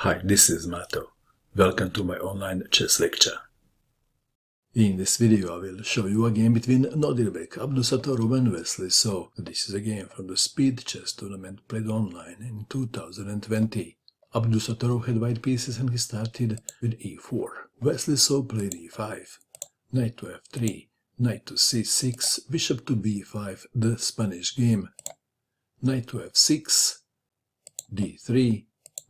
Hi, this is Mato. Welcome to my online chess lecture. In this video I will show you a game between Nodirbek Abdusattorov and Wesley. So, this is a game from the speed chess tournament played online in 2020. Abdusattorov had white pieces and he started with e4. Wesley so played e5, knight to f3, knight to c6, bishop to b5, the Spanish game, knight to f6, d3,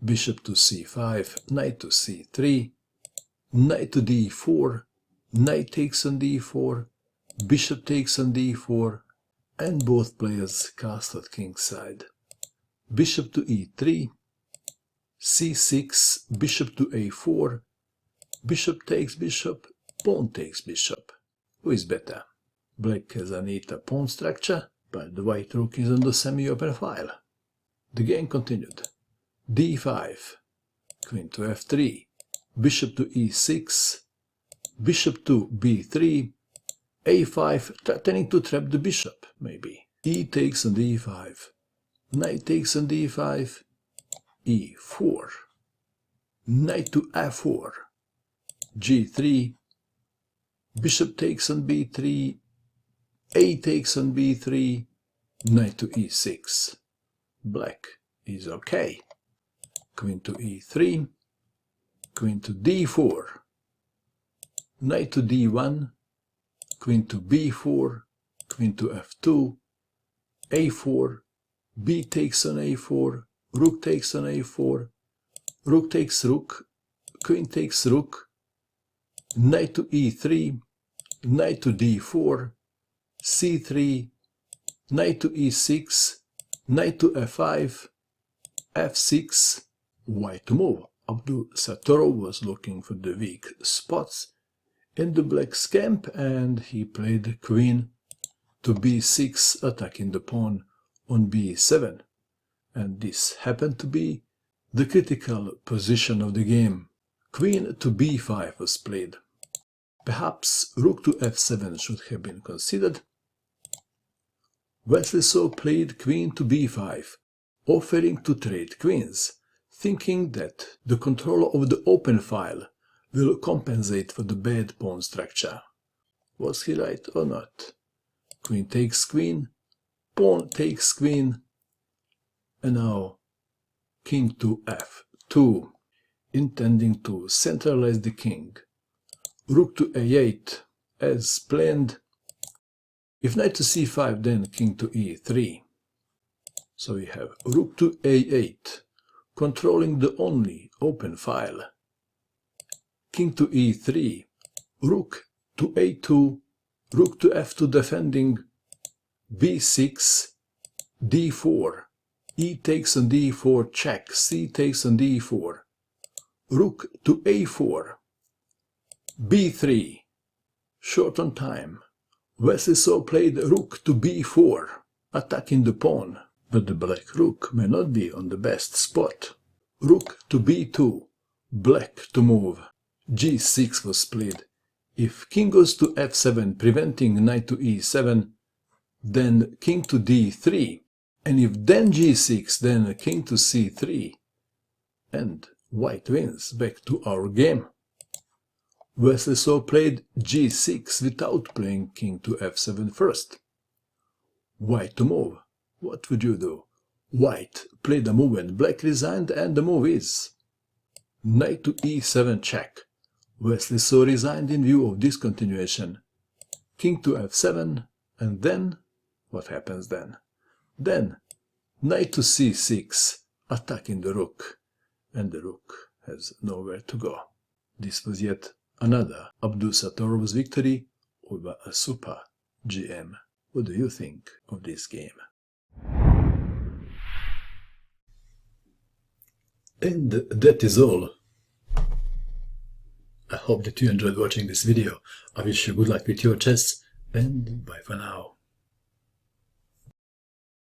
bishop to c5, knight to c3, knight to d4, knight takes on d4, bishop takes on d4, and both players castled kingside. Bishop to e3, c6, bishop to a4, bishop takes bishop, pawn takes bishop. Who is better? Black has a neater pawn structure, but the white rook is on the semi-open file. The game continued. d5, queen to f3, bishop to e6, bishop to b3, a5, threatening to trap the bishop, maybe. E takes on d5, knight takes on d5, e4, knight to f4, g3, bishop takes on b3, a takes on b3, knight to e6. Black is okay. Queen to e3, queen to d4, knight to d1, queen to b4, queen to f2, a4, b takes on a4, rook takes on a4, rook takes rook, queen takes rook, knight to e3, knight to d4, c3, knight to e6, knight to f5, f6, white to move. Abdusattorov was looking for the weak spots in the black's camp and he played queen to b6, attacking the pawn on b7. And this happened to be the critical position of the game. Queen to b5 was played. Perhaps rook to f7 should have been considered. Wesley so played queen to b5, offering to trade queens, thinking that the control of the open file will compensate for the bad pawn structure. Was he right or not? Queen takes queen, pawn takes queen, and now king to f2, intending to centralize the king. Rook to a8, as planned. If knight to c5, then king to e3. So we have rook to a8, controlling the only open file. King to e3, rook to a2, rook to f2 defending, b6, d4, e takes on d4 check, c takes on d4, rook to a4, b3, short on time. Wesley so played rook to b4, attacking the pawn, but the black rook may not be on the best spot. Rook to b2, black to move. g6 was played. If king goes to f7, preventing knight to e7, then king to d3, and if then g6, then king to c3, and white wins. Back to our game. Wesley so played g6 without playing king to f7 first. White to move. What would you do? White played a move and black resigned, and the move is knight to e7 check. Wesley so resigned in view of this continuation. King to f7, and then what happens then? Then knight to c6, attacking the rook, and the rook has nowhere to go. This was yet another Abdusattorov's victory over a super GM. What do you think of this game? And that is all. I hope that you enjoyed watching this video. I wish you good luck with your chess, and bye for now.